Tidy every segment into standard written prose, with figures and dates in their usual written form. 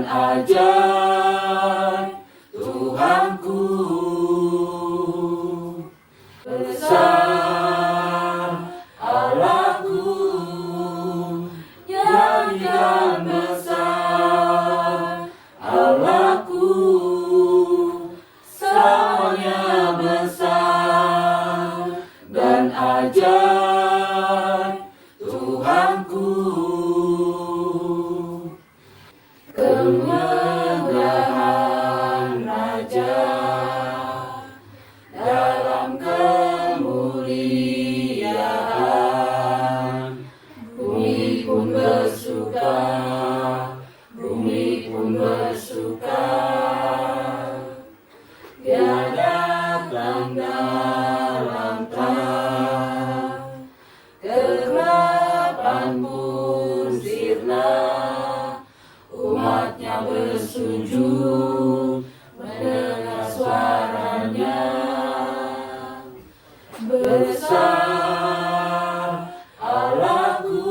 dan ajaib Tuhanku. Besar Allahku, nyanyikan besar Allahku, semuanya besar dan ajaib Tuhanku. Kemegahan Raja dalam kemuliaan, bumi pun bersuka, bumi pun bersuka. Dia datang dalam terang, kegelapan pun sirna, umatnya bersujud mendengar suaranya. Besar Allahku,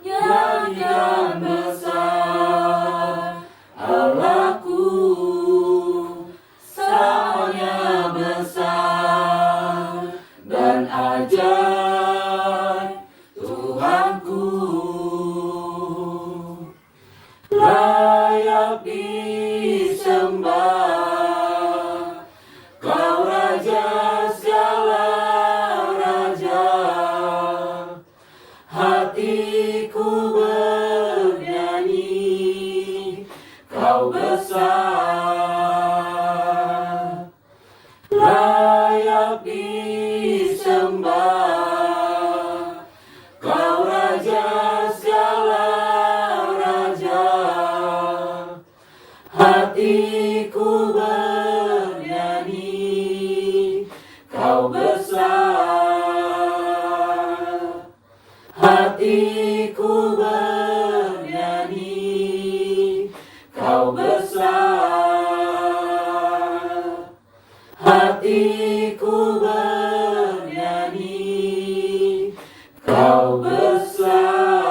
nyanyikan besar Allahku, semuanya besar dan ajaib Tuhanku. Layak disembah, Kau Raja segala raja. Hatiku bernyanyi, Kau besar. Layak disembah, Kau Raja segala raja. Hatiku bernyanyi, Kau besar. Hatiku bernyanyi, Kau besar. Hatiku bernyanyi, Kau besar.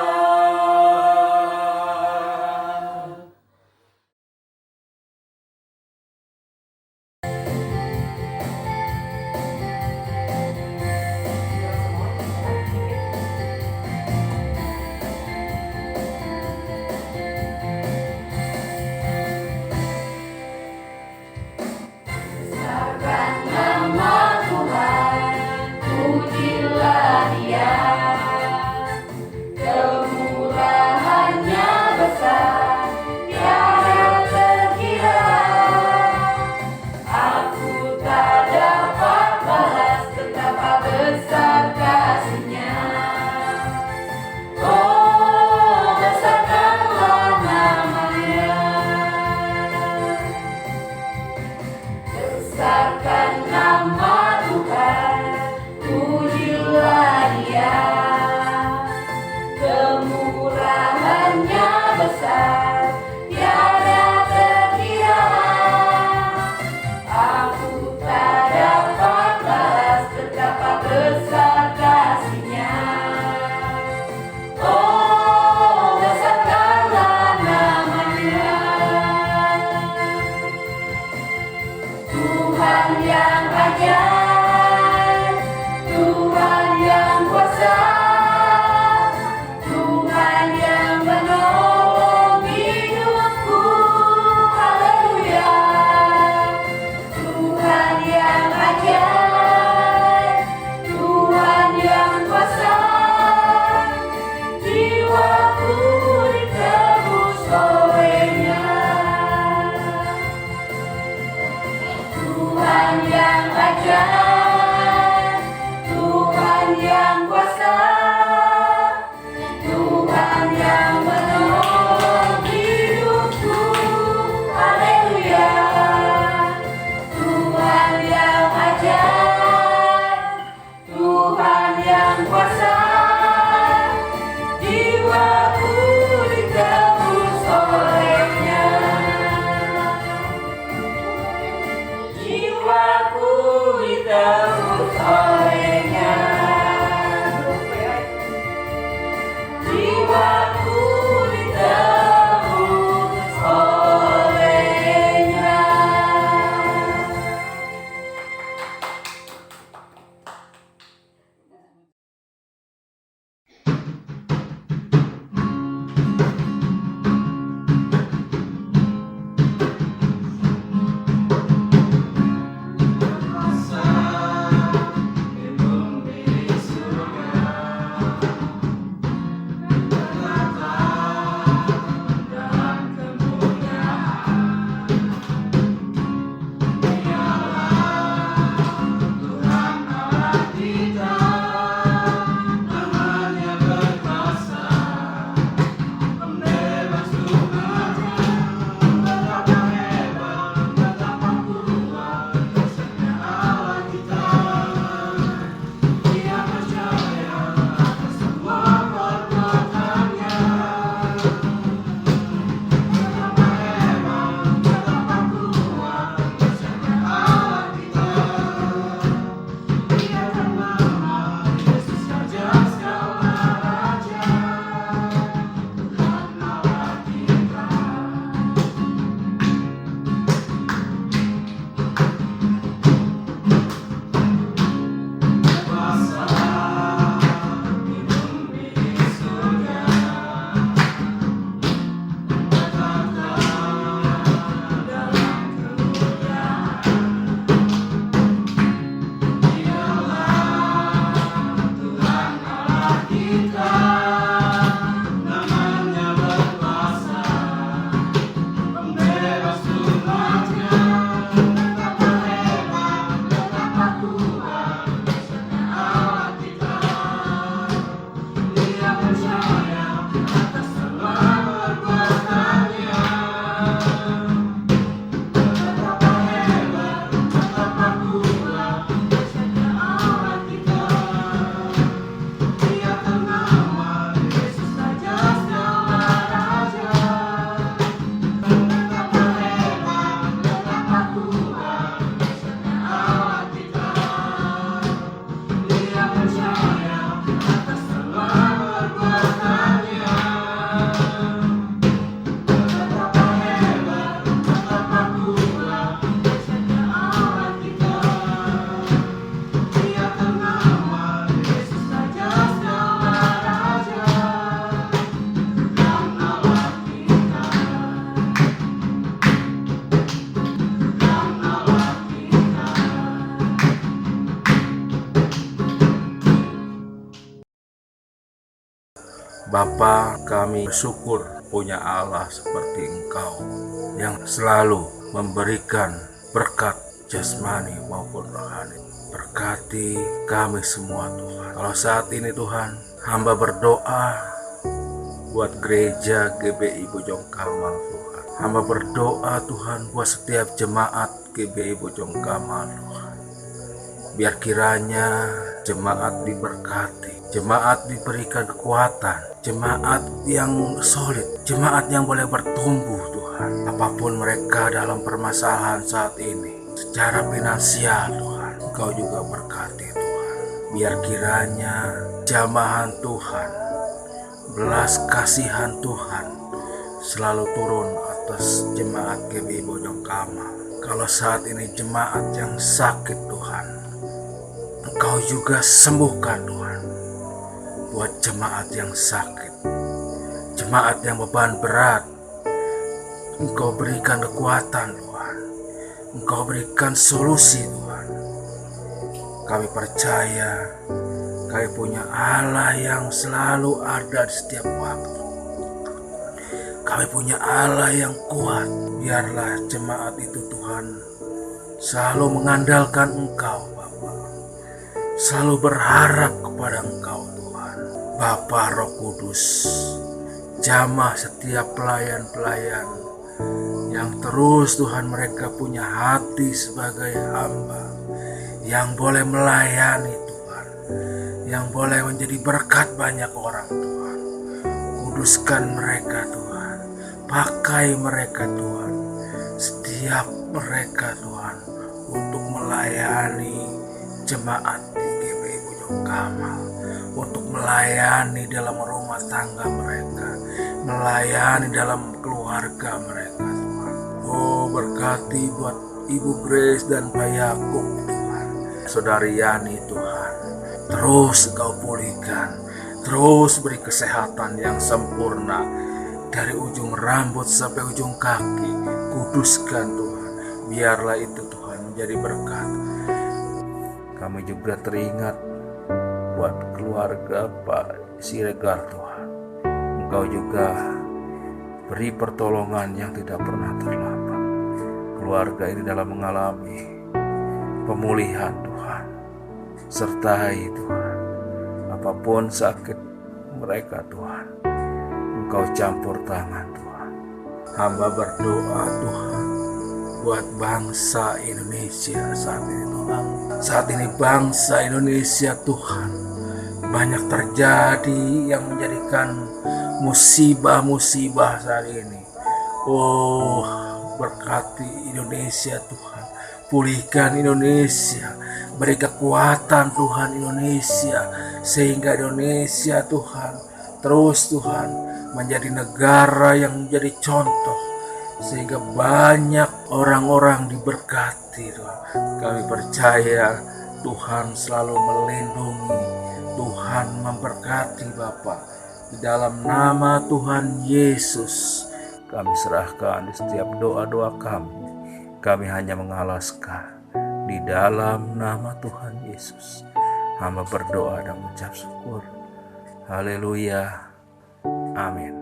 Bapa, kami bersyukur punya Allah seperti Engkau yang selalu memberikan berkat jasmani maupun rohani. Berkati kami semua Tuhan. Kalau saat ini Tuhan, hamba berdoa buat gereja GBI Bojong Kamal Tuhan. Hamba berdoa Tuhan buat setiap jemaat GBI Bojong Kamal Tuhan. Biar kiranya jemaat diberkati, jemaat diberikan kekuatan, jemaat yang solid, jemaat yang boleh bertumbuh Tuhan. Apapun mereka dalam permasalahan saat ini, secara finansial Tuhan, Engkau juga berkati Tuhan. Biar kiranya jamahan Tuhan, belas kasihan Tuhan selalu turun atas jemaat GBI Bojong Kamal. Kalau saat ini jemaat yang sakit Tuhan, Engkau juga sembuhkan Tuhan. Buat jemaat yang sakit, jemaat yang beban berat, Engkau berikan kekuatan Tuhan. Engkau berikan solusi Tuhan. Kami percaya kami punya Allah yang selalu ada di setiap waktu. Kami punya Allah yang kuat. Biarlah jemaat itu Tuhan selalu mengandalkan Engkau Bapa, selalu berharap kepada Engkau Tuhan. Bapa Roh Kudus, jamah setiap pelayan-pelayan yang terus Tuhan mereka punya hati sebagai hamba yang boleh melayani Tuhan, yang boleh menjadi berkat banyak orang Tuhan. Kuduskan mereka Tuhan, pakai mereka Tuhan, setiap mereka Tuhan untuk melayani jemaat di GBI Bojong Kamal, untuk melayani dalam rumah tangga mereka, melayani dalam keluarga mereka Tuhan. Oh, berkati buat Ibu Grace dan Pak Yakub Tuhan, Saudari Yani Tuhan, terus Engkau pulihkan, terus beri kesehatan yang sempurna dari ujung rambut sampai ujung kaki. Kuduskan Tuhan, biarlah itu Tuhan menjadi berkat. Kami juga teringat buat keluarga Pak Siregar Tuhan. Engkau juga beri pertolongan yang tidak pernah terlambat. Keluarga ini dalam mengalami pemulihan Tuhan. Sertai Tuhan, apapun sakit mereka Tuhan, Engkau campur tangan Tuhan. Hamba berdoa Tuhan buat bangsa Indonesia saat ini Tuhan. Saat ini bangsa Indonesia Tuhan banyak terjadi yang menjadikan musibah-musibah saat ini. Oh, berkati Indonesia Tuhan, pulihkan Indonesia, beri kekuatan Tuhan Indonesia, sehingga Indonesia Tuhan terus Tuhan menjadi negara yang menjadi contoh, sehingga banyak orang-orang diberkati Tuhan. Kami percaya Tuhan selalu melindungi, Tuhan memberkati Bapa. Di dalam nama Tuhan Yesus kami serahkan di setiap doa-doa kami. Kami hanya mengalaskan di dalam nama Tuhan Yesus. Hamba berdoa dan mengucap syukur. Haleluya. Amin.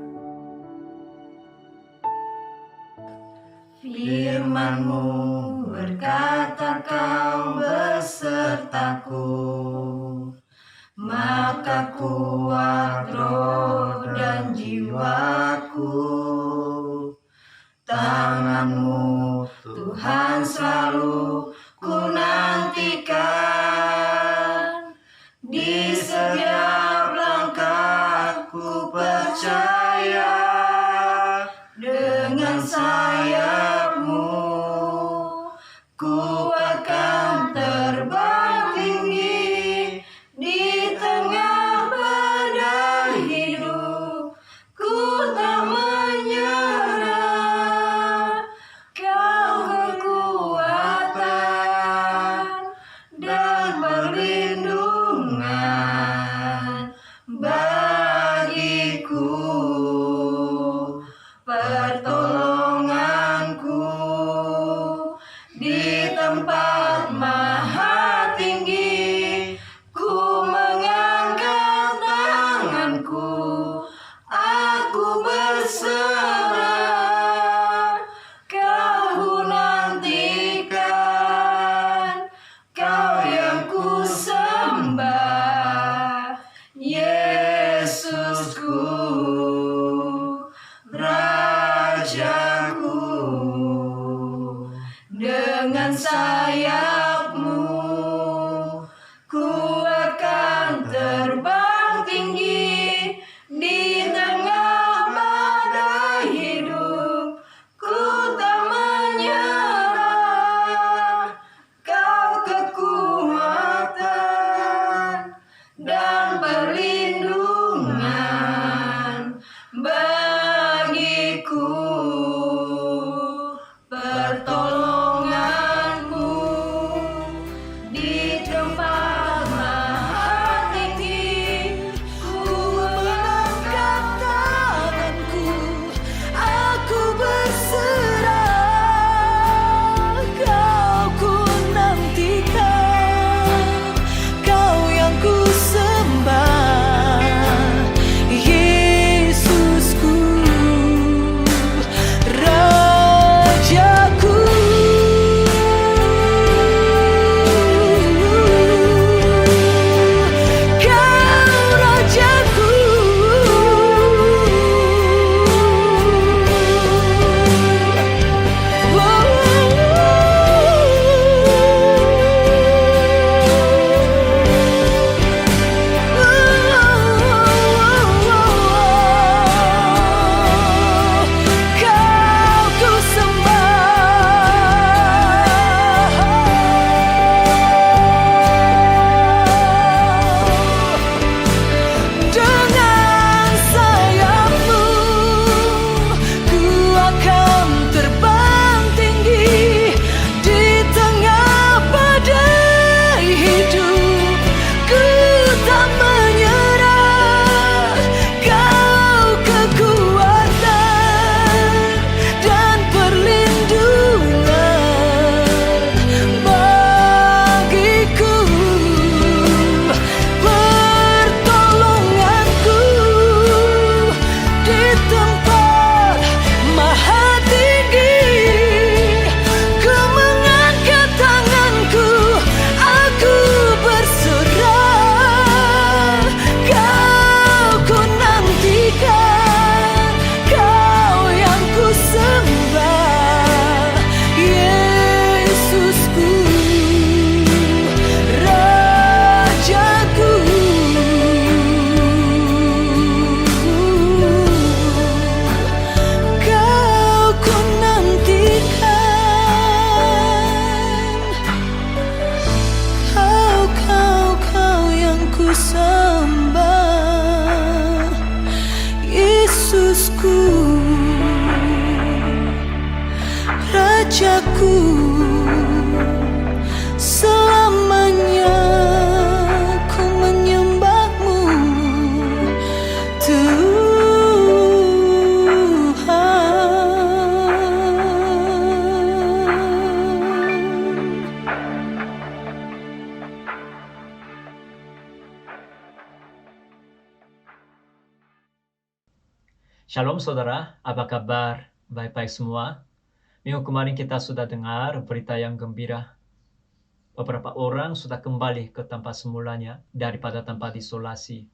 Firman-Mu berkata, Kau besertaku, maka kuat roh dan jiwaku. Tangan-Mu Tuhan selalu ku nantikan, di setiap langkahku percaya, dengan sayap-Mu ku akan terbang tinggi, di tengah badai hidup ku tak menyerah. Kau kekuatan dan perlindungan bagiku, pertolonganku dengan sayapmu, ku akan terbang tinggi di tengah badai hidup. Ku tak menyerah, kau kekuatan dan perlindungan bagiku, pertolonganmu di tempat maha tinggi. Ku mengangkat tanganku, aku berserah, kau ku nantikan, kau yang ku sembah, Yesusku, Rajaku. Kau Rajaku. Kau ku sembah. Dengan sayapmu, ku akan terbang tinggi di tengah badai hidup. Ku tak menyerah, kau kekuatan dan perlindungan bagiku, pertolonganku di tempat maha tinggi. Ku mengangkat tanganku, aku berserah, kau ku nantikan, kau yang ku sembah, Yesusku, Rajaku. Kau ku nantikan, kau yang ku sembah, Yesusku, Rajaku. Selamanya ku menyembahmu, Tuhan. Shalom saudara, apa kabar? Baik-baik semua. Minggu kemarin kita sudah dengar berita yang gembira. Beberapa orang sudah kembali ke tempat semulanya daripada tempat isolasi.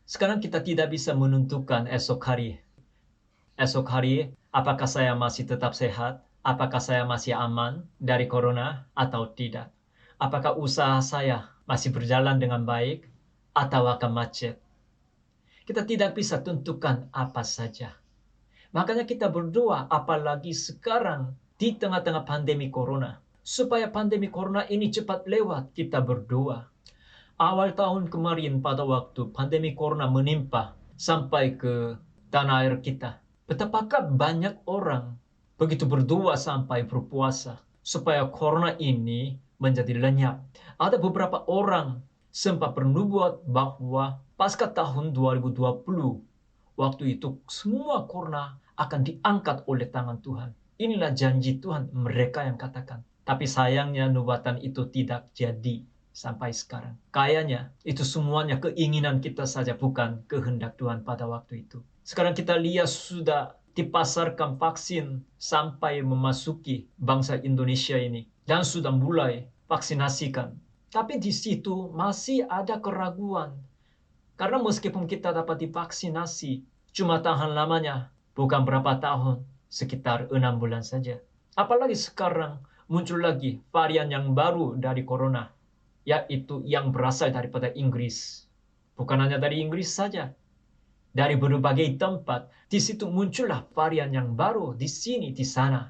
Sekarang kita tidak bisa menentukan esok hari. Esok hari, apakah saya masih tetap sehat? Apakah saya masih aman dari corona atau tidak? Apakah usaha saya masih berjalan dengan baik atau akan macet? Kita tidak bisa tentukan apa saja. Makanya kita berdoa, apalagi sekarang di tengah-tengah pandemi corona. Supaya pandemi corona ini cepat lewat, kita berdoa. Awal tahun kemarin pada waktu pandemi corona menimpa sampai ke tanah air kita. Betapakah banyak orang begitu berdoa sampai berpuasa supaya corona ini menjadi lenyap. Ada beberapa orang sempat bernubuat bahwa pasca tahun 2020, waktu itu semua corona akan diangkat oleh tangan Tuhan. Inilah janji Tuhan, mereka yang katakan. Tapi sayangnya nubuatan itu tidak jadi sampai sekarang. Kayaknya itu semuanya keinginan kita saja, bukan kehendak Tuhan pada waktu itu. Sekarang kita lihat sudah dipasarkan vaksin sampai memasuki bangsa Indonesia ini. Dan sudah mulai vaksinasikan. Tapi di situ masih ada keraguan. Karena meskipun kita dapat divaksinasi, cuma tahan lamanya bukan berapa tahun, sekitar 6 bulan saja. Apalagi sekarang muncul lagi varian yang baru dari corona, yaitu yang berasal daripada Inggris. Bukan hanya dari Inggris saja, dari berbagai tempat, di situ muncullah varian yang baru di sini, di sana.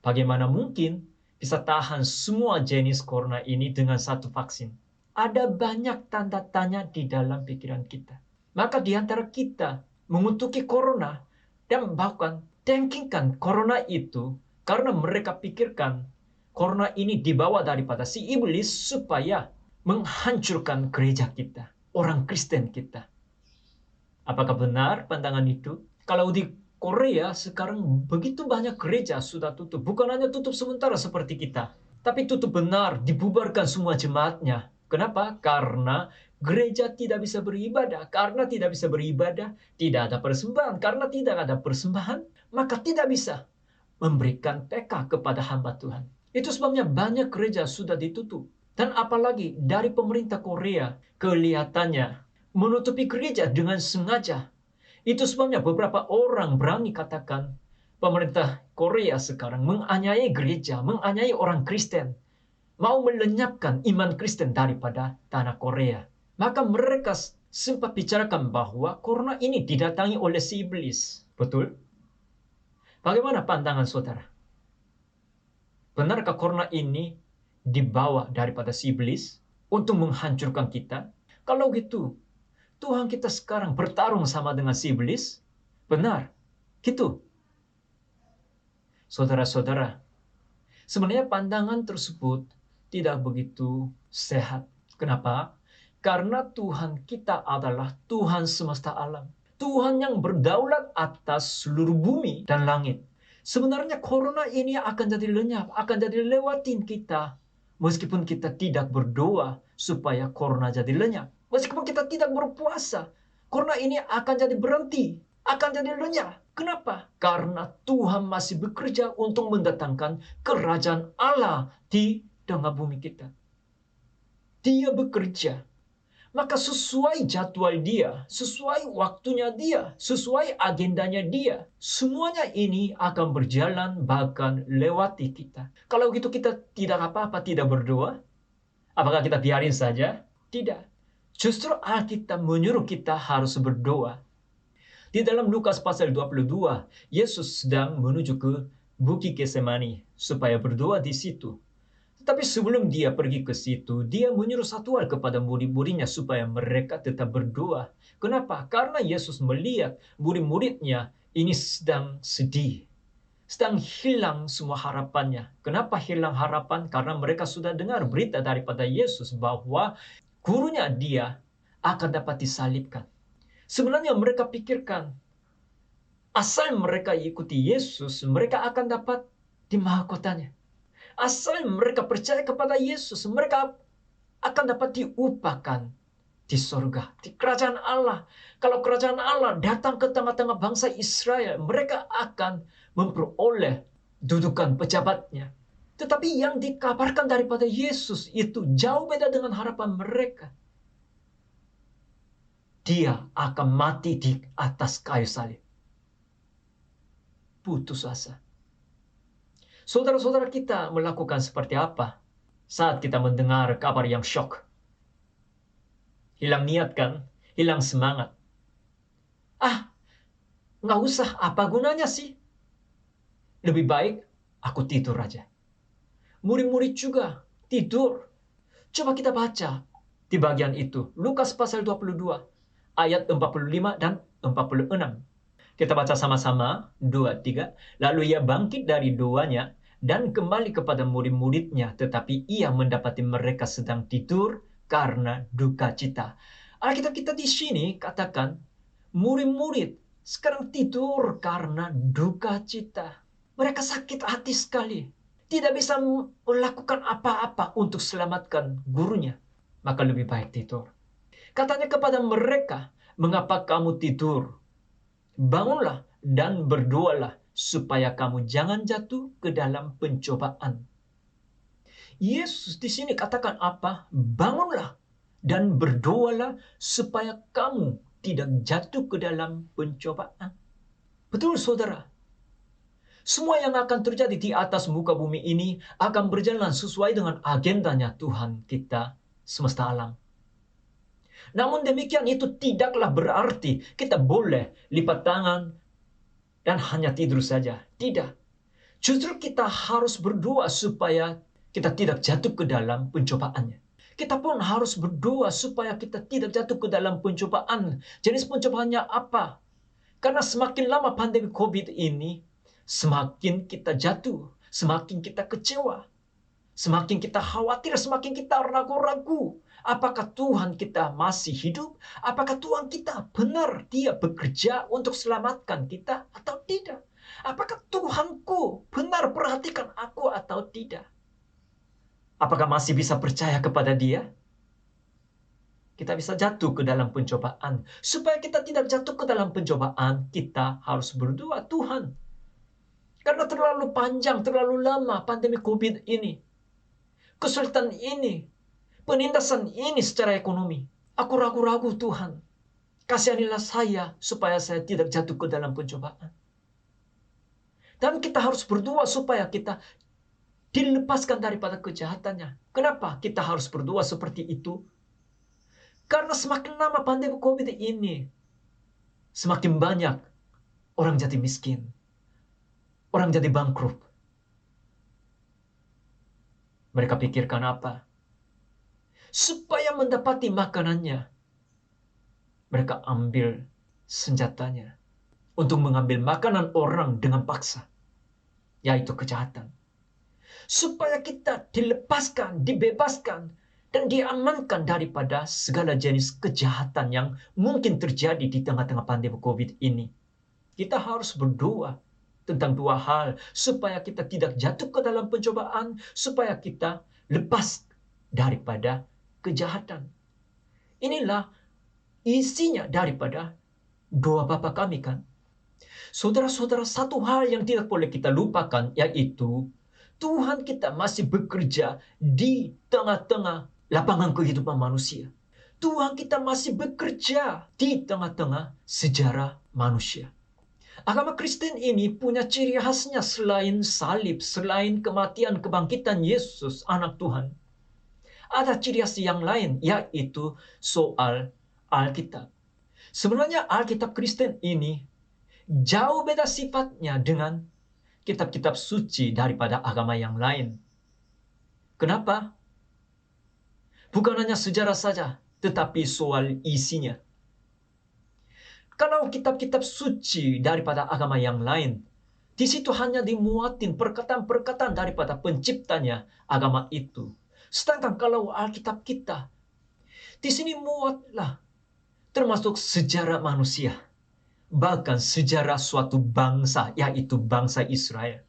Bagaimana mungkin bisa tahan semua jenis corona ini dengan satu vaksin? Ada banyak tanda tanya di dalam pikiran kita. Maka di antara kita mengutuki corona dan bahkan tankingkan corona itu karena mereka pikirkan corona ini dibawa daripada si iblis supaya menghancurkan gereja kita, orang Kristen kita. Apakah benar pandangan itu? Kalau di Korea sekarang begitu banyak gereja sudah tutup. Bukan hanya tutup sementara seperti kita, tapi tutup benar, dibubarkan semua jemaatnya. Kenapa? Karena gereja tidak bisa beribadah. Karena tidak bisa beribadah, tidak ada persembahan. Karena tidak ada persembahan, maka tidak bisa memberikan PK kepada hamba Tuhan. Itu sebabnya banyak gereja sudah ditutup. Dan apalagi dari pemerintah Korea, kelihatannya menutupi gereja dengan sengaja. Itu sebabnya beberapa orang berani katakan pemerintah Korea sekarang menganiaya gereja, menganiaya orang Kristen, mau melenyapkan iman Kristen daripada tanah Korea. Maka mereka sempat bicarakan bahwa corona ini didatangi oleh si iblis. Betul? Bagaimana pandangan saudara? Benarkah corona ini dibawa daripada si iblis untuk menghancurkan kita? Kalau gitu, Tuhan kita sekarang bertarung sama dengan si iblis? Benar, gitu. Saudara-saudara, sebenarnya pandangan tersebut tidak begitu sehat. Kenapa? Karena Tuhan kita adalah Tuhan semesta alam. Tuhan yang berdaulat atas seluruh bumi dan langit. Sebenarnya corona ini akan jadi lenyap, akan jadi lewatin kita. Meskipun kita tidak berdoa supaya corona jadi lenyap. Meskipun kita tidak berpuasa, corona ini akan jadi berhenti, akan jadi lenyap. Kenapa? Karena Tuhan masih bekerja untuk mendatangkan kerajaan Allah di tengah bumi kita. Dia bekerja. Maka sesuai jadwal dia, sesuai waktunya dia, sesuai agendanya dia, semuanya ini akan berjalan bahkan lewati kita. Kalau gitu kita tidak apa-apa, tidak berdoa, apakah kita biarin saja? Tidak. Justru Alkitab menyuruh kita harus berdoa. Di dalam Lukas pasal 22, Yesus sedang menuju ke Bukit Getsemani supaya berdoa di situ. Tetapi sebelum dia pergi ke situ, dia menyuruh satu hal kepada murid-muridnya supaya mereka tetap berdoa. Kenapa? Karena Yesus melihat murid-muridnya ini sedang sedih. Sedang hilang semua harapannya. Kenapa hilang harapan? Karena mereka sudah dengar berita daripada Yesus bahwa gurunya dia akan dapat disalibkan. Sebenarnya mereka pikirkan, asal mereka ikuti Yesus, mereka akan dapat di mahkotanya. Asal mereka percaya kepada Yesus, mereka akan dapat diupahkan di surga, di kerajaan Allah. Kalau kerajaan Allah datang ke tengah-tengah bangsa Israel, mereka akan memperoleh dudukan pejabatnya. Tetapi yang dikabarkan daripada Yesus itu jauh beda dengan harapan mereka. Dia akan mati di atas kayu salib. Putus asa. Saudara-saudara kita melakukan seperti apa saat kita mendengar kabar yang syok? Hilang niat kan? Hilang semangat. Nggak usah, apa gunanya sih? Lebih baik aku tidur aja. Murid-murid juga tidur. Coba kita baca di bagian itu. Lukas pasal 22, ayat 45 dan 46. Kita baca sama-sama, 2, 3. Lalu ia bangkit dari doanya dan kembali kepada murid-muridnya, tetapi ia mendapati mereka sedang tidur karena duka cita. Alkitab kita di sini katakan, murid-murid sekarang tidur karena duka cita. Mereka sakit hati sekali. Tidak bisa melakukan apa-apa untuk selamatkan gurunya. Maka lebih baik tidur. Katanya kepada mereka, mengapa kamu tidur? Bangunlah dan berdoalah supaya kamu jangan jatuh ke dalam pencobaan. Yesus di sini katakan apa? Bangunlah dan berdoalah supaya kamu tidak jatuh ke dalam pencobaan. Betul saudara? Semua yang akan terjadi di atas muka bumi ini akan berjalan sesuai dengan agendanya Tuhan kita semesta alam. Namun demikian itu tidaklah berarti kita boleh lipat tangan dan hanya tidur saja. Tidak. Justru kita harus berdoa supaya kita tidak jatuh ke dalam pencobaannya. Kita pun harus berdoa supaya kita tidak jatuh ke dalam pencobaan. Jenis pencobaannya apa? Karena semakin lama pandemi COVID ini, semakin kita jatuh, semakin kita kecewa, semakin kita khawatir, semakin kita ragu-ragu. Apakah Tuhan kita masih hidup? Apakah Tuhan kita benar Dia bekerja untuk selamatkan kita atau tidak? Apakah Tuhanku benar perhatikan aku atau tidak? Apakah masih bisa percaya kepada Dia? Kita bisa jatuh ke dalam pencobaan. Supaya kita tidak jatuh ke dalam pencobaan, kita harus berdoa, Tuhan. Karena terlalu panjang, terlalu lama pandemi COVID ini. Kesulitan ini, penindasan ini secara ekonomi. Aku ragu-ragu, Tuhan. Kasihanilah saya supaya saya tidak jatuh ke dalam pencobaan. Dan kita harus berdoa supaya kita dilepaskan daripada kejahatannya. Kenapa kita harus berdoa seperti itu? Karena semakin lama pandemi COVID ini, semakin banyak orang jadi miskin. Orang jadi bangkrut. Mereka pikirkan apa? Supaya mendapati makanannya, mereka ambil senjatanya untuk mengambil makanan orang dengan paksa, yaitu kejahatan. Supaya kita dilepaskan, dibebaskan, dan diamankan daripada segala jenis kejahatan yang mungkin terjadi di tengah-tengah pandemi COVID ini. Kita harus berdoa tentang dua hal, supaya kita tidak jatuh ke dalam pencobaan, supaya kita lepas daripada kejahatan. Inilah isinya daripada doa Bapa kami kan. Saudara-saudara, satu hal yang tidak boleh kita lupakan, yaitu Tuhan kita masih bekerja di tengah-tengah lapangan kehidupan manusia. Tuhan kita masih bekerja di tengah-tengah sejarah manusia. Agama Kristen ini punya ciri khasnya selain salib, selain kematian kebangkitan Yesus, anak Tuhan. Ada ciri khas yang lain, yaitu soal Alkitab. Sebenarnya Alkitab Kristen ini jauh beda sifatnya dengan kitab-kitab suci daripada agama yang lain. Kenapa? Bukan hanya sejarah saja, tetapi soal isinya. Kalau kitab-kitab suci daripada agama yang lain, di situ hanya dimuatin perkataan-perkataan daripada penciptanya agama itu. Sedangkan kalau Alkitab kita, di sini muatlah termasuk sejarah manusia. Bahkan sejarah suatu bangsa, yaitu bangsa Israel.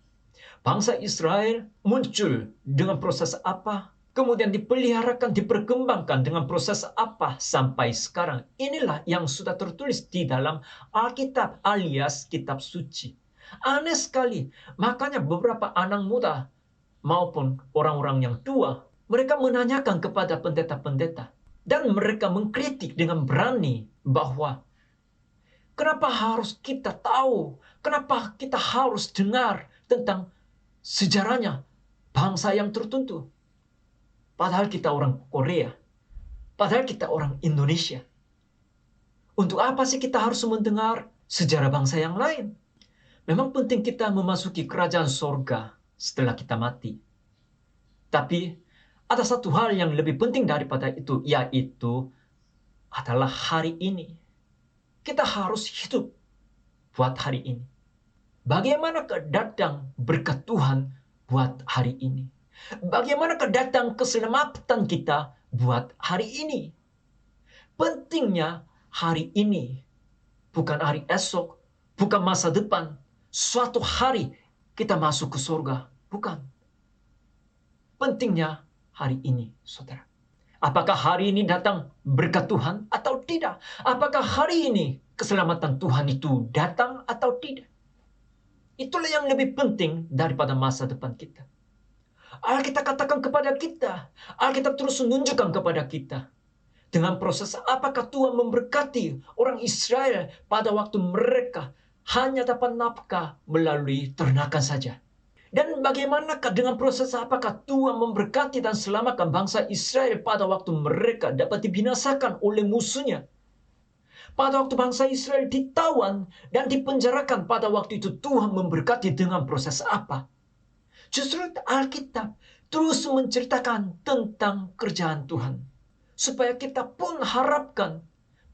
Bangsa Israel muncul dengan proses apa? Kemudian dipeliharakan, diperkembangkan dengan proses apa sampai sekarang. Inilah yang sudah tertulis di dalam Alkitab alias kitab suci. Aneh sekali. Makanya beberapa anak muda maupun orang-orang yang tua, mereka menanyakan kepada pendeta-pendeta. Dan mereka mengkritik dengan berani bahwa kenapa harus kita tahu, kenapa kita harus dengar tentang sejarahnya bangsa yang tertentu. Padahal kita orang Korea. Padahal kita orang Indonesia. Untuk apa sih kita harus mendengar sejarah bangsa yang lain? Memang penting kita memasuki kerajaan sorga setelah kita mati. Tapi ada satu hal yang lebih penting daripada itu, yaitu adalah hari ini. Kita harus hidup buat hari ini. Bagaimana datang berkat Tuhan buat hari ini? Bagaimana datang keselamatan kita buat hari ini? Pentingnya hari ini, bukan hari esok, bukan masa depan. Suatu hari kita masuk ke surga, bukan. Pentingnya hari ini, saudara. Apakah hari ini datang berkat Tuhan atau tidak? Apakah hari ini keselamatan Tuhan itu datang atau tidak? Itulah yang lebih penting daripada masa depan kita. Alkitab katakan kepada kita, Alkitab terus menunjukkan kepada kita dengan proses apakah Tuhan memberkati orang Israel pada waktu mereka hanya dapat nafkah melalui ternakan saja. Dan bagaimanakah dengan proses apakah Tuhan memberkati dan selamatkan bangsa Israel pada waktu mereka dapat dibinasakan oleh musuhnya? Pada waktu bangsa Israel ditawan dan dipenjarakan, pada waktu itu Tuhan memberkati dengan proses apa? Justru Alkitab terus menceritakan tentang kerjaan Tuhan. Supaya kita pun harapkan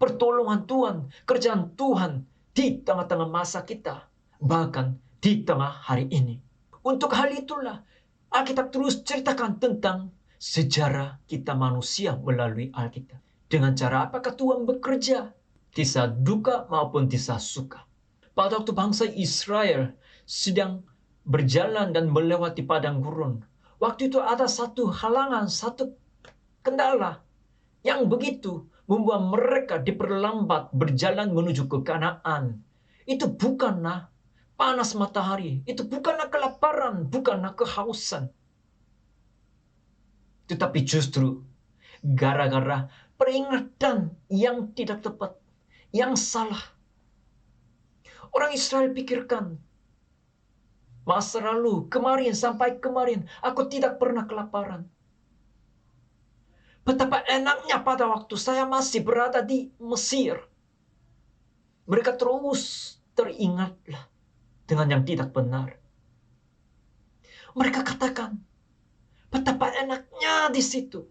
pertolongan Tuhan, kerjaan Tuhan di tengah-tengah masa kita. Bahkan di tengah hari ini. Untuk hal itulah Alkitab terus ceritakan tentang sejarah kita manusia melalui Alkitab. Dengan cara apakah Tuhan bekerja? Di saat duka maupun di saat suka. Pada waktu bangsa Israel sedang berjalan dan melewati padang gurun, waktu itu ada satu halangan, satu kendala yang begitu membuat mereka diperlambat berjalan menuju ke Kanaan. Itu bukanlah panas matahari, itu bukanlah kelaparan, bukanlah kehausan. Tetapi justru gara-gara peringatan yang tidak tepat, yang salah. Orang Israel pikirkan, masa lalu, kemarin sampai kemarin, aku tidak pernah kelaparan. Betapa enaknya pada waktu saya masih berada di Mesir. Mereka terus teringatlah dengan yang tidak benar. Mereka katakan, betapa enaknya di situ.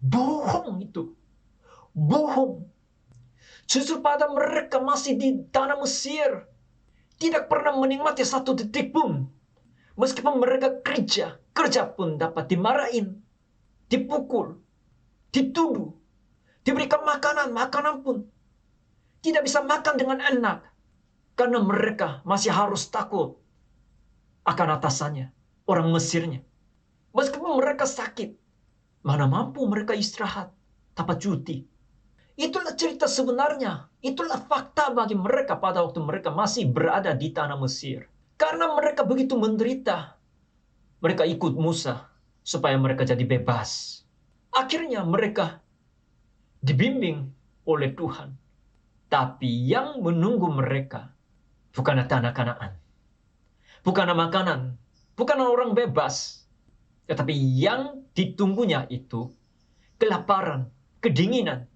Bohong itu. Bohong. Justru pada mereka masih di tanah Mesir, tidak pernah menikmati satu detik pun. Meskipun mereka kerja pun dapat dimarahin, dipukul, dituduh, diberikan makanan pun tidak bisa makan dengan enak. Karena mereka masih harus takut akan atasannya, orang Mesirnya. Meskipun mereka sakit, mana mampu mereka istirahat, dapat cuti. Itulah cerita sebenarnya. Itulah fakta bagi mereka pada waktu mereka masih berada di tanah Mesir. Karena mereka begitu menderita, mereka ikut Musa supaya mereka jadi bebas. Akhirnya mereka dibimbing oleh Tuhan. Tapi yang menunggu mereka bukanlah tanah Kanaan, bukanlah makanan, bukanlah orang bebas. Tetapi yang ditunggunya itu kelaparan, kedinginan,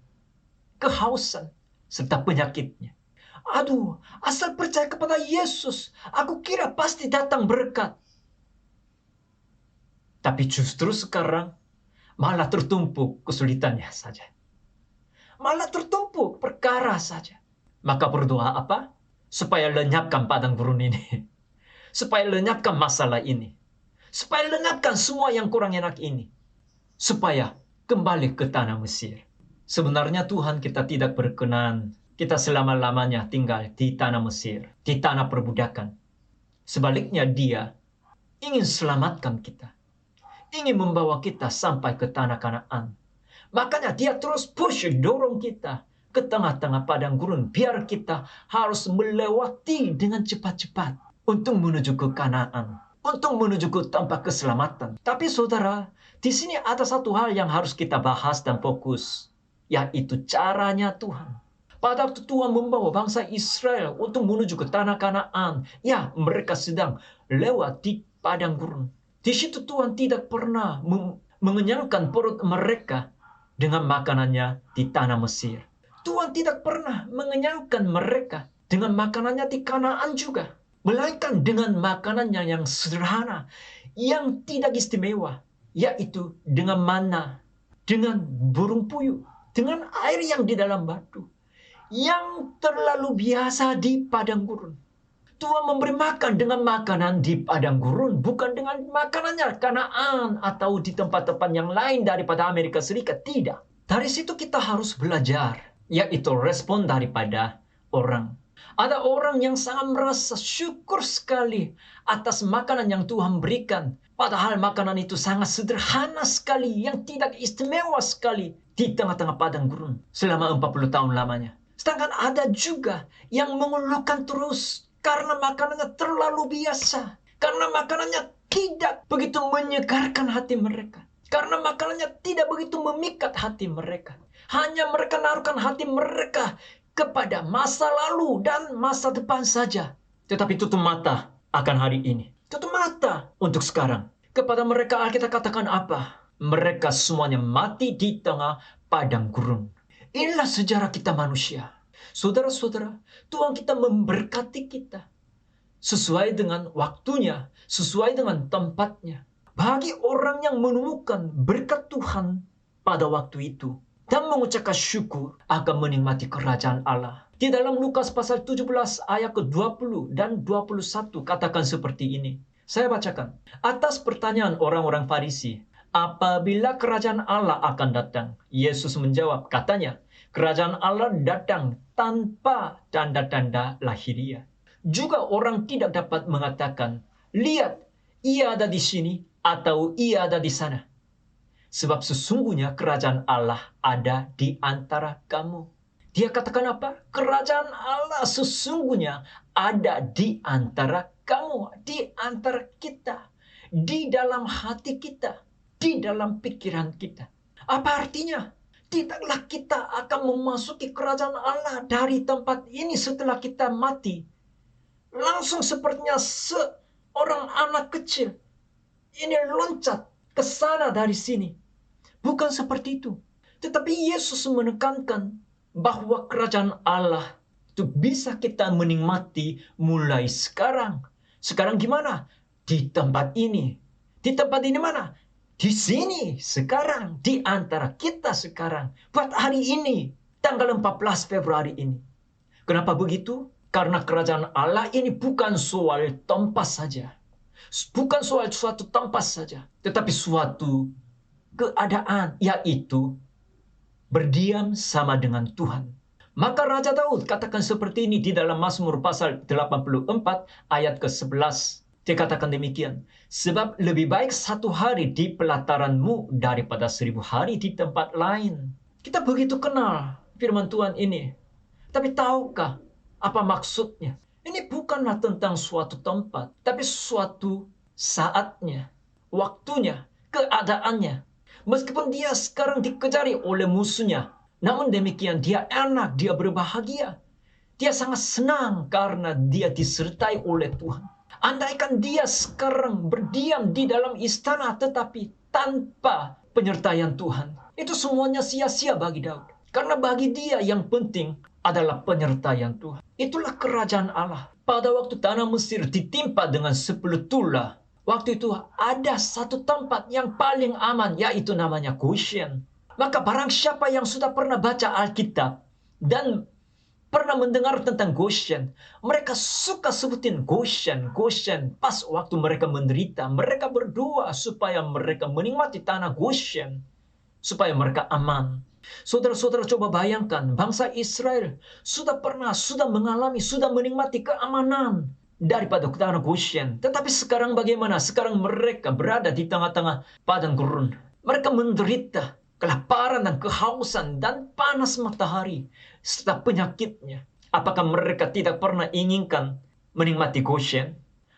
kehausan, serta penyakitnya. Aduh, asal percaya kepada Yesus, aku kira pasti datang berkat. Tapi justru sekarang malah tertumpuk kesulitannya saja. Malah tertumpuk perkara saja. Maka berdoa apa? Supaya lenyapkan padang gurun ini. Supaya lenyapkan masalah ini. Supaya lenyapkan semua yang kurang enak ini. Supaya kembali ke tanah Mesir. Sebenarnya Tuhan kita tidak berkenan kita selama-lamanya tinggal di tanah Mesir, di tanah perbudakan. Sebaliknya Dia ingin selamatkan kita, ingin membawa kita sampai ke tanah Kanaan. Makanya Dia terus dorong kita ke tengah-tengah padang gurun, biar kita harus melewati dengan cepat-cepat untuk menuju ke Kanaan, untuk menuju ke tempat keselamatan. Tapi saudara, di sini ada satu hal yang harus kita bahas dan fokus, yaitu caranya Tuhan. Pada waktu Tuhan membawa bangsa Israel untuk menuju ke tanah Kanaan, ya mereka sedang lewat di padang gurun. Di situ Tuhan tidak pernah mengenyangkan perut mereka dengan makanannya di tanah Mesir. Tuhan tidak pernah mengenyangkan mereka dengan makanannya di Kanaan juga. Melainkan dengan makanannya yang sederhana, yang tidak istimewa, yaitu dengan mana, dengan burung puyuh, dengan air yang di dalam batu, yang terlalu biasa di padang gurun. Tuhan memberi makan dengan makanan di padang gurun, bukan dengan makanannya Kanaan atau di tempat-tempat yang lain daripada Amerika Serikat. Tidak. Dari situ kita harus belajar, yaitu respon daripada orang. Ada orang yang sangat merasa syukur sekali atas makanan yang Tuhan berikan. Padahal makanan itu sangat sederhana sekali, yang tidak istimewa sekali di tengah-tengah padang gurun selama 40 tahun lamanya. Sedangkan ada juga yang mengeluhkan terus karena makanannya terlalu biasa. Karena makanannya tidak begitu menyegarkan hati mereka. Karena makanannya tidak begitu memikat hati mereka. Hanya mereka naruhkan hati mereka kepada masa lalu dan masa depan saja. Tetapi tutup mata akan hari ini. Tutup mata untuk sekarang. Kepada mereka Alkitab katakan apa? Mereka semuanya mati di tengah padang gurun. Inilah sejarah kita manusia. Saudara-saudara, Tuhan kita memberkati kita sesuai dengan waktunya, sesuai dengan tempatnya. Bagi orang yang menemukan berkat Tuhan pada waktu itu dan mengucapkan syukur akan menikmati kerajaan Allah. Di dalam Lukas pasal 17 ayat ke-20 dan 21 katakan seperti ini. Saya bacakan. Atas pertanyaan orang-orang Farisi, apabila kerajaan Allah akan datang? Yesus menjawab, katanya, kerajaan Allah datang tanpa tanda-tanda lahiriah. Juga orang tidak dapat mengatakan, lihat, ia ada di sini atau ia ada di sana. Sebab sesungguhnya kerajaan Allah ada di antara kamu. Dia katakan apa? Kerajaan Allah sesungguhnya ada di antara kamu, di antara kita, di dalam hati kita, di dalam pikiran kita. Apa artinya? Tidaklah kita akan memasuki kerajaan Allah dari tempat ini setelah kita mati. Langsung sepertinya seorang anak kecil ini loncat ke sana dari sini. Bukan seperti itu. Tetapi Yesus menekankan bahwa kerajaan Allah itu bisa kita menikmati mulai sekarang. Sekarang gimana? Di tempat ini. Di tempat ini mana? Di sini, sekarang, di antara kita sekarang. Buat hari ini, tanggal 14 Februari ini. Kenapa begitu? Karena kerajaan Allah ini bukan soal tempat saja. Bukan soal suatu tempat saja. Tetapi suatu keadaan, yaitu berdiam sama dengan Tuhan. Maka Raja Daud katakan seperti ini di dalam Mazmur pasal 84 ayat ke-11. Dia katakan demikian. Sebab lebih baik satu hari di pelataranmu daripada 1000 hari di tempat lain. Kita begitu kenal firman Tuhan ini. Tapi tahukah apa maksudnya? Ini bukanlah tentang suatu tempat. Tapi suatu saatnya, waktunya, keadaannya. Meskipun dia sekarang dikejari oleh musuhnya, namun demikian dia enak, dia berbahagia. Dia sangat senang karena dia disertai oleh Tuhan. Andaikan dia sekarang berdiam di dalam istana tetapi tanpa penyertaian Tuhan, itu semuanya sia-sia bagi Daud. Karena bagi dia yang penting adalah penyertaian Tuhan. Itulah kerajaan Allah. Pada waktu tanah Mesir ditimpa dengan 10 tulah, waktu itu ada satu tempat yang paling aman, yaitu namanya Goshen. Maka barang siapa yang sudah pernah baca Alkitab dan pernah mendengar tentang Goshen, mereka suka sebutin Goshen, Goshen. Pas waktu mereka menderita, mereka berdoa supaya mereka menikmati tanah Goshen, supaya mereka aman. Saudara-saudara coba bayangkan, bangsa Israel sudah mengalami, sudah menikmati keamanan daripada tanah Goshen. Tetapi sekarang bagaimana? Sekarang mereka berada di tengah-tengah padang gurun. Mereka menderita kelaparan dan kehausan dan panas matahari serta penyakitnya. Apakah mereka tidak pernah inginkan menikmati Goshen?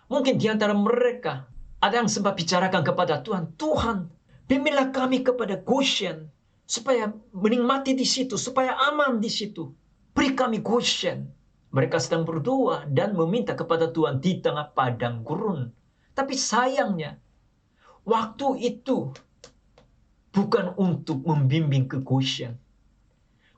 Mungkin di antara mereka ada yang sempat bicarakan kepada Tuhan, Tuhan, bimbinglah kami kepada Goshen supaya menikmati di situ, supaya aman di situ. Beri kami Goshen. Mereka sedang berdoa dan meminta kepada Tuhan di tengah padang gurun. Tapi sayangnya, waktu itu bukan untuk membimbing ke Goshen.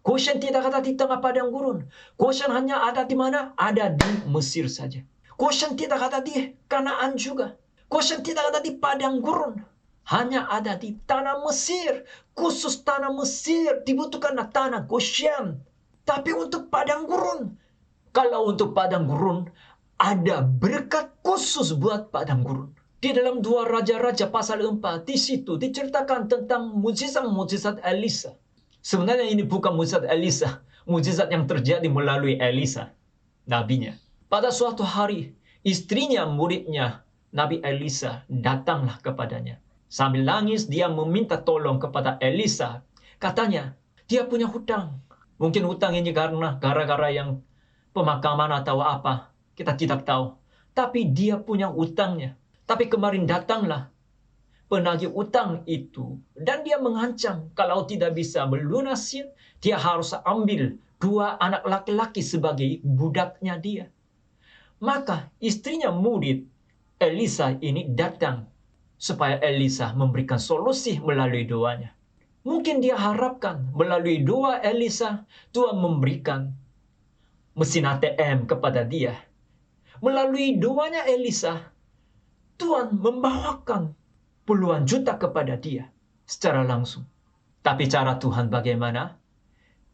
Goshen tidak ada di tengah padang gurun. Goshen hanya ada di mana? Ada di Mesir saja. Goshen tidak ada di Kanaan juga. Goshen tidak ada di padang gurun. Hanya ada di tanah Mesir. Khusus tanah Mesir dibutuhkan tanah Goshen. Tapi untuk padang gurun, kalau untuk padang gurun, ada berkat khusus buat padang gurun. Di dalam 2 Raja-Raja pasal 4, di situ diceritakan tentang mujizat-mujizat Elisa. Sebenarnya ini bukan mujizat Elisa, mujizat yang terjadi melalui Elisa, nabinya. Pada suatu hari, istrinya, muridnya, Nabi Elisa, datanglah kepadanya. Sambil nangis, dia meminta tolong kepada Elisa. Katanya, dia punya hutang. Mungkin hutang ini karena gara-gara yang pemakaman atau apa, kita tidak tahu. Tapi dia punya hutangnya. Tapi kemarin datanglah penagih utang itu dan dia mengancam kalau tidak bisa melunasi, dia harus ambil 2 anak laki-laki sebagai budaknya dia. Maka istrinya murid Elisa ini datang supaya Elisa memberikan solusi melalui doanya. Mungkin dia harapkan melalui doa Elisa, Tuhan memberikan mesin ATM kepada dia. Melalui doanya Elisa, Tuhan membawakan puluhan juta kepada dia secara langsung. Tapi cara Tuhan bagaimana?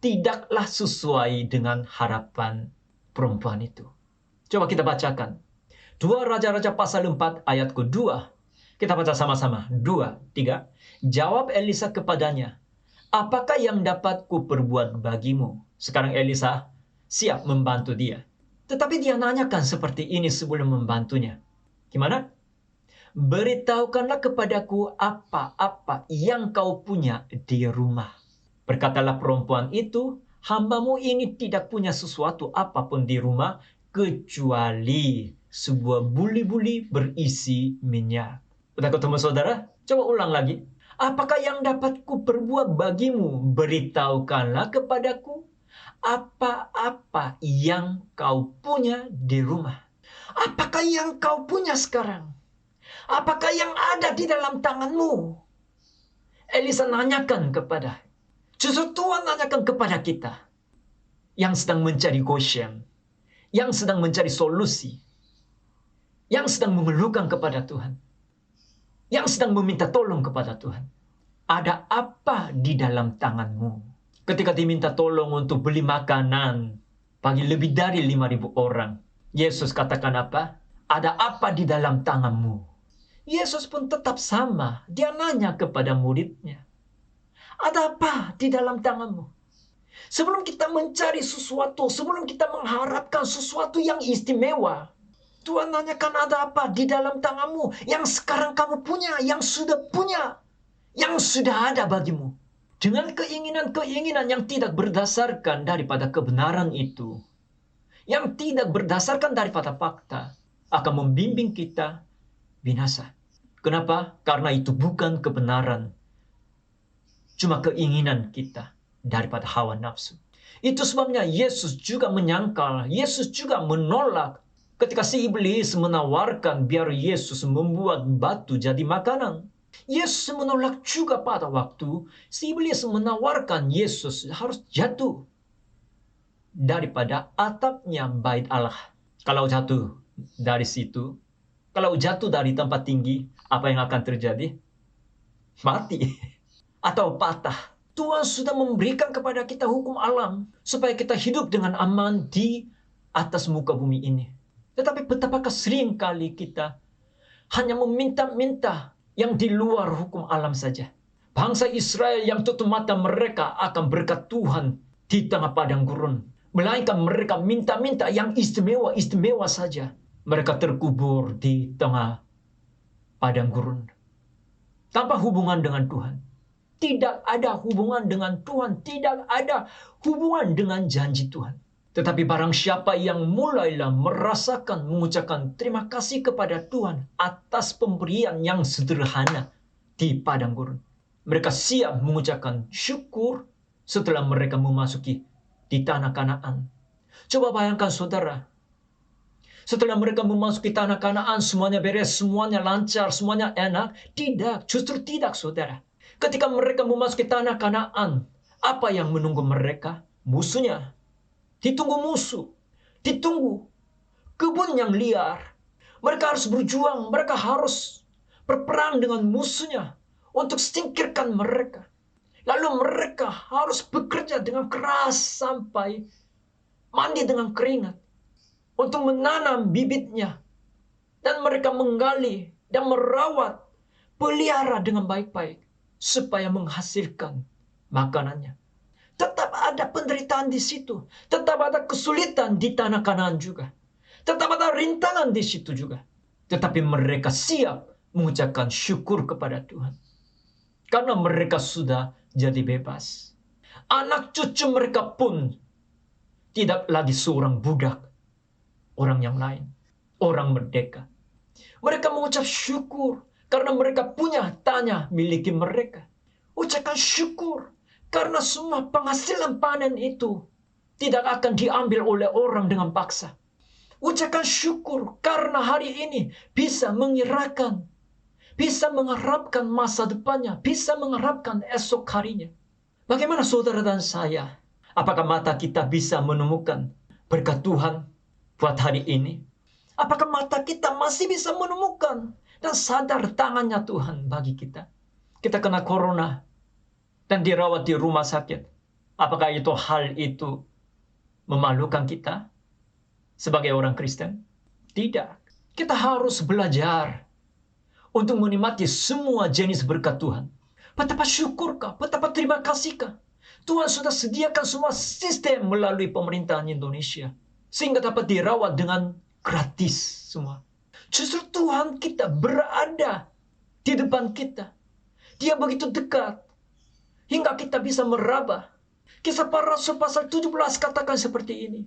Tidaklah sesuai dengan harapan perempuan itu. Coba kita bacakan. 2 Raja-Raja pasal 4 ayat ke-2. Kita baca sama-sama. 2, 3. Jawab Elisa kepadanya, apakah yang dapat kuperbuat bagimu? Sekarang Elisa siap membantu dia. Tetapi dia nanyakan seperti ini sebelum membantunya. Gimana? Beritahukanlah kepadaku apa-apa yang kau punya di rumah. Berkatalah perempuan itu, hambamu ini tidak punya sesuatu apapun di rumah, kecuali sebuah buli-buli berisi minyak. Udah ketemu saudara? Coba ulang lagi. Apakah yang dapat kuperbuat bagimu? Beritahukanlah kepadaku apa-apa yang kau punya di rumah. Apakah yang kau punya sekarang? Apakah yang ada di dalam tanganmu? Elisa nanyakan kepada, justru Tuhan nanyakan kepada kita yang sedang mencari Goshen, yang sedang mencari solusi, yang sedang mengeluhkan kepada Tuhan, yang sedang meminta tolong kepada Tuhan. Ada apa di dalam tanganmu? Ketika diminta tolong untuk beli makanan bagi lebih dari 5.000 orang, Yesus katakan apa? Ada apa di dalam tanganmu? Yesus pun tetap sama. Dia nanya kepada muridnya, ada apa di dalam tanganmu? Sebelum kita mencari sesuatu, sebelum kita mengharapkan sesuatu yang istimewa, Tuhan nanyakan ada apa di dalam tanganmu yang sekarang kamu punya, yang sudah punya, yang sudah ada bagimu. Dengan keinginan-keinginan yang tidak berdasarkan daripada kebenaran itu, yang tidak berdasarkan daripada fakta, akan membimbing kita binasa. Kenapa? Karena itu bukan kebenaran. Cuma keinginan kita daripada hawa nafsu. Itu sebabnya Yesus juga menyangkal, Yesus juga menolak ketika si iblis menawarkan biar Yesus membuat batu jadi makanan. Yesus menolak juga pada waktu si iblis menawarkan Yesus harus jatuh daripada atapnya bait Allah. Kalau jatuh dari situ, kalau jatuh dari tempat tinggi, apa yang akan terjadi? Mati atau patah. Tuhan sudah memberikan kepada kita hukum alam supaya kita hidup dengan aman di atas muka bumi ini. Tetapi betapakah sering kali kita hanya meminta-minta yang di luar hukum alam saja. Bangsa Israel yang tutup mata mereka akan berkat Tuhan di tengah padang gurun. Melainkan mereka minta-minta yang istimewa-istimewa saja. Mereka terkubur di tengah padang gurun. Tanpa hubungan dengan Tuhan. Tidak ada hubungan dengan Tuhan. Tidak ada hubungan dengan janji Tuhan. Tetapi barang siapa yang mulailah merasakan, mengucapkan terima kasih kepada Tuhan atas pemberian yang sederhana di padang gurun. Mereka siap mengucapkan syukur setelah mereka memasuki di tanah Kanaan. Coba bayangkan saudara, setelah mereka memasuki tanah Kanaan, semuanya beres, semuanya lancar, semuanya enak. Tidak, justru tidak saudara. Ketika mereka memasuki tanah Kanaan, apa yang menunggu mereka? Musuhnya. Ditunggu musuh. Ditunggu kebun yang liar. Mereka harus berjuang, mereka harus berperang dengan musuhnya untuk singkirkan mereka. Lalu mereka harus bekerja dengan keras sampai mandi dengan keringat untuk menanam bibitnya. Dan mereka menggali dan merawat, pelihara dengan baik-baik supaya menghasilkan makanannya. Tetap ada penderitaan di situ. Tetap ada kesulitan di tanah Kanaan juga. Tetap ada rintangan di situ juga. Tetapi mereka siap mengucapkan syukur kepada Tuhan. Karena mereka sudah jadi bebas. Anak cucu mereka pun tidak lagi seorang budak. Orang yang lain. Orang merdeka. Mereka mengucap syukur karena mereka punya tanah miliki mereka. Ucapkan syukur karena semua penghasilan panen itu tidak akan diambil oleh orang dengan paksa. Ucapkan syukur karena hari ini bisa mengiraukan, bisa mengharapkan masa depannya, bisa mengharapkan esok harinya. Bagaimana saudara dan saya? Apakah mata kita bisa menemukan berkat Tuhan buat hari ini? Apakah mata kita masih bisa menemukan dan sadar tangannya Tuhan bagi kita? Kita kena corona dan dirawat di rumah sakit. Apakah hal itu memalukan kita sebagai orang Kristen? Tidak. Kita harus belajar untuk menikmati semua jenis berkat Tuhan. Betapa syukurkah, betapa terima kasihkah. Tuhan sudah sediakan semua sistem melalui pemerintahan Indonesia. Sehingga dapat dirawat dengan gratis semua. Justru Tuhan kita berada di depan kita. Dia begitu dekat. Hingga kita bisa meraba. Kisah para Rasul pasal 17 katakan seperti ini.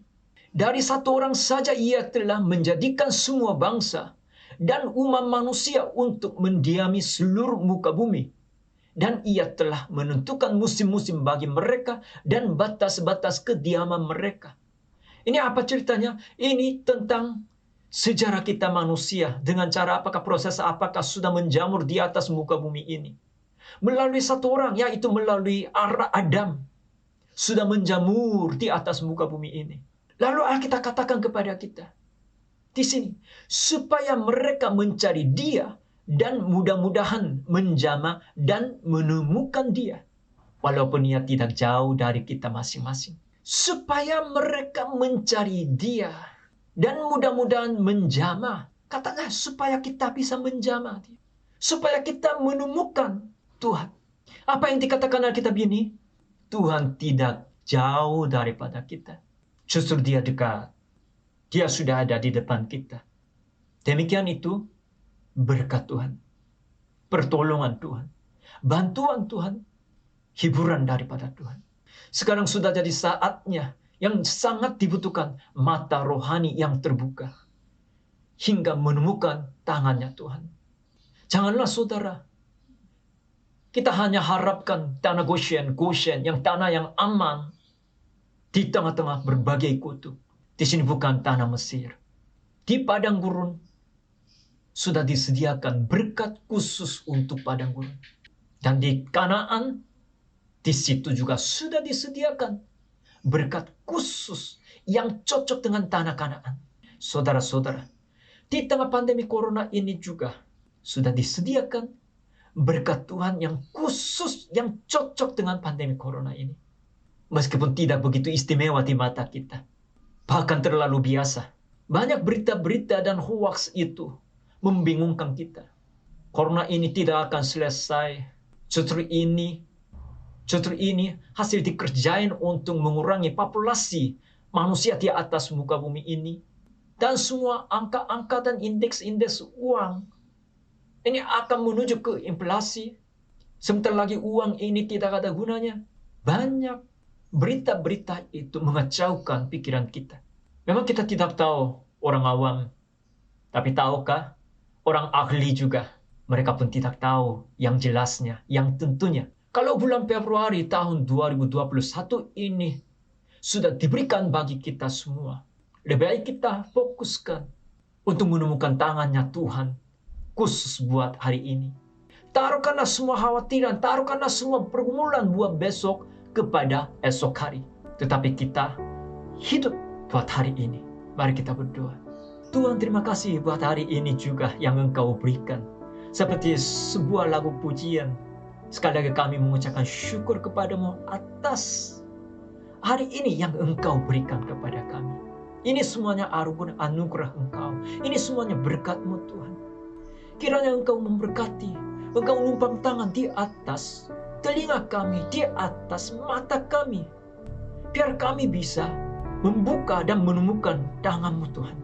Dari satu orang saja ia telah menjadikan semua bangsa dan umat manusia untuk mendiami seluruh muka bumi. Dan ia telah menentukan musim-musim bagi mereka dan batas-batas kediaman mereka. Ini apa ceritanya? Ini tentang sejarah kita manusia. Dengan cara apakah, proses apakah sudah menjamur di atas muka bumi ini. Melalui satu orang, yaitu melalui Adam. Sudah menjamur di atas muka bumi ini. Lalu Alkitab katakan kepada kita di sini, supaya mereka mencari Dia dan mudah-mudahan menjamah dan menemukan Dia, walaupun Ia tidak jauh dari kita masing-masing. Supaya mereka mencari Dia dan mudah-mudahan menjamah. Katanya supaya kita bisa menjamah Dia, supaya kita menemukan Tuhan. Apa yang dikatakan Alkitab ini? Tuhan tidak jauh daripada kita. Justru Dia dekat. Dia sudah ada di depan kita. Demikian itu berkat Tuhan, pertolongan Tuhan, bantuan Tuhan, hiburan daripada Tuhan. Sekarang sudah jadi saatnya yang sangat dibutuhkan mata rohani yang terbuka hingga menemukan tangannya Tuhan. Janganlah saudara, kita hanya harapkan tanah Goshen, yang tanah yang aman di tengah-tengah berbagai kutu. Di sini bukan tanah Mesir. Di padang gurun sudah disediakan berkat khusus untuk padang gurun. Dan di Kanaan, di situ juga sudah disediakan berkat khusus yang cocok dengan tanah Kanaan. Saudara-saudara, di tengah pandemi corona ini juga sudah disediakan berkat Tuhan yang khusus, yang cocok dengan pandemi corona ini. Meskipun tidak begitu istimewa di mata kita, bahkan terlalu biasa. Banyak berita-berita dan hoaks itu membingungkan kita. Corona ini tidak akan selesai. Justru ini hasil dikerjain untuk mengurangi populasi manusia di atas muka bumi ini. Dan semua angka-angka dan indeks-indeks uang ini akan menuju ke inflasi. Sebentar lagi uang ini tidak ada gunanya. Banyak berita-berita itu mengacaukan pikiran kita. Memang kita tidak tahu orang awam. Tapi tahukah orang ahli juga? Mereka pun tidak tahu yang jelasnya, yang tentunya. Kalau bulan Februari tahun 2021 ini sudah diberikan bagi kita semua, lebih baik kita fokuskan untuk menemukan tangannya Tuhan khusus buat hari ini. Taruhkanlah semua khawatiran, taruhkanlah semua pergumulan buat besok kepada esok hari. Tetapi kita hidup buat hari ini. Mari kita berdoa. Tuhan, terima kasih buat hari ini juga yang Engkau berikan. Seperti sebuah lagu pujian. Sekali lagi kami mengucapkan syukur kepadamu atas hari ini yang Engkau berikan kepada kami. Ini semuanya anugerah Engkau. Ini semuanya berkat-Mu Tuhan. Kiranya Engkau memberkati. Engkau numpang tangan di atas telinga kami, di atas mata kami. Biar kami bisa membuka dan menemukan tangan-Mu Tuhan,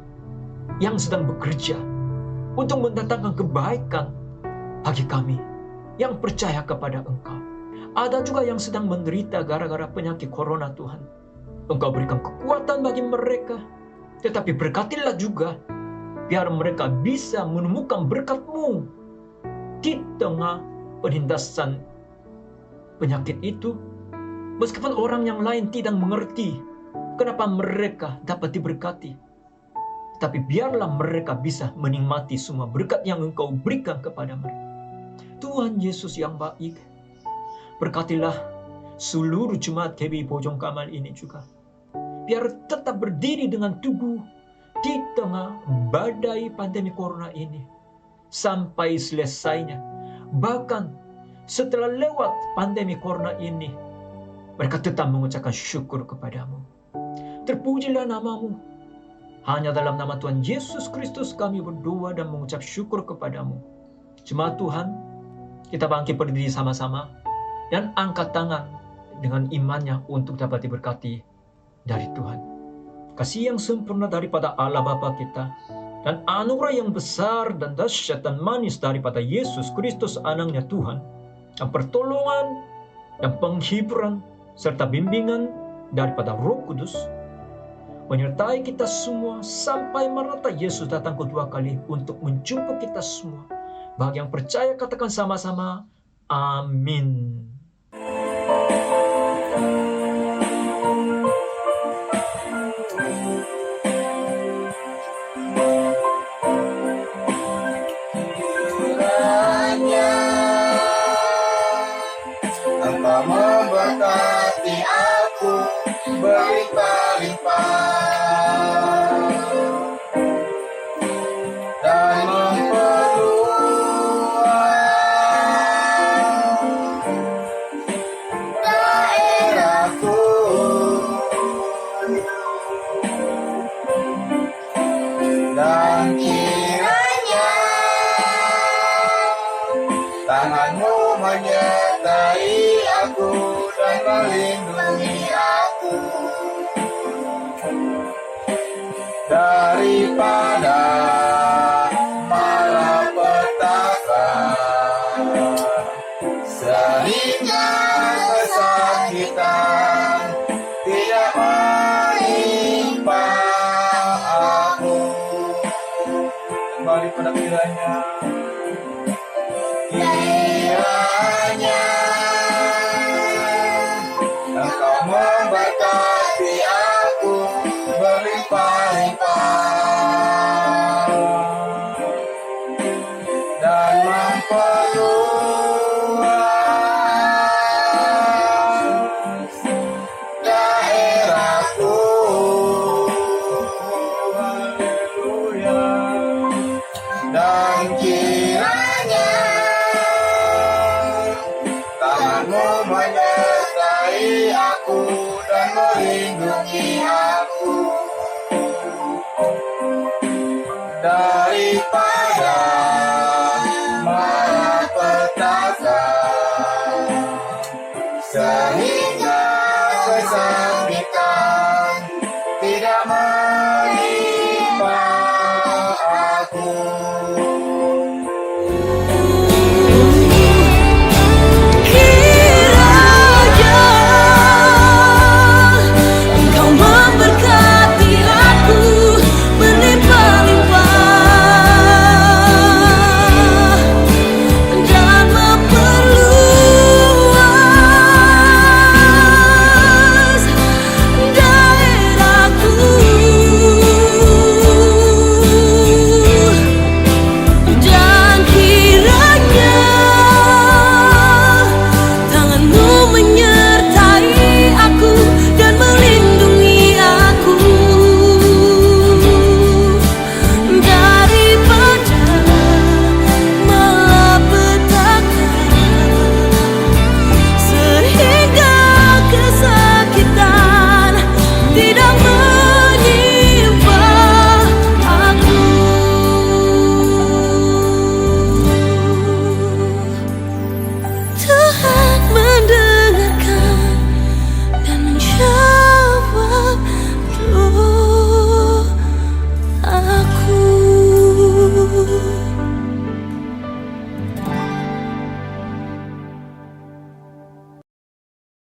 yang sedang bekerja untuk mendatangkan kebaikan bagi kami yang percaya kepada Engkau. Ada juga yang sedang menderita gara-gara penyakit corona Tuhan. Engkau berikan kekuatan bagi mereka, tetapi berkatilah juga biar mereka bisa menemukan berkat-Mu di tengah penindasan penyakit itu. Meskipun orang yang lain tidak mengerti Kenapa mereka dapat diberkati? Tapi biarlah mereka bisa menikmati semua berkat yang Engkau berikan kepada mereka. Tuhan Yesus yang baik, berkatilah seluruh jemaat KBI Bojong Kamal ini juga. Biar tetap berdiri dengan teguh di tengah badai pandemi corona ini. Sampai selesainya. Bahkan setelah lewat pandemi corona ini, mereka tetap mengucapkan syukur kepadamu. Terpujilah namamu. Hanya dalam nama Tuhan Yesus Kristus kami berdoa dan mengucap syukur kepadamu. Jemaat Tuhan, kita bangkit berdiri sama-sama dan angkat tangan dengan imannya untuk dapat diberkati dari Tuhan. Kasih yang sempurna daripada Allah Bapa kita dan anugerah yang besar dan dahsyat dan manis daripada Yesus Kristus anaknya Tuhan, dan pertolongan dan penghiburan serta bimbingan daripada Roh Kudus menyertai kita semua sampai Maranatha Yesus datang kedua kali untuk menjemput kita semua. Bagi yang percaya katakan sama-sama, amin. Engkau memberkati aku berlimpah-limpah dan memperluas daerahku, dan kiranya tanganmu menyertai aku dan melindungi aku daripada malapetaka, sehingga kesakitan tidak menimpa aku. Kembali pada kiranya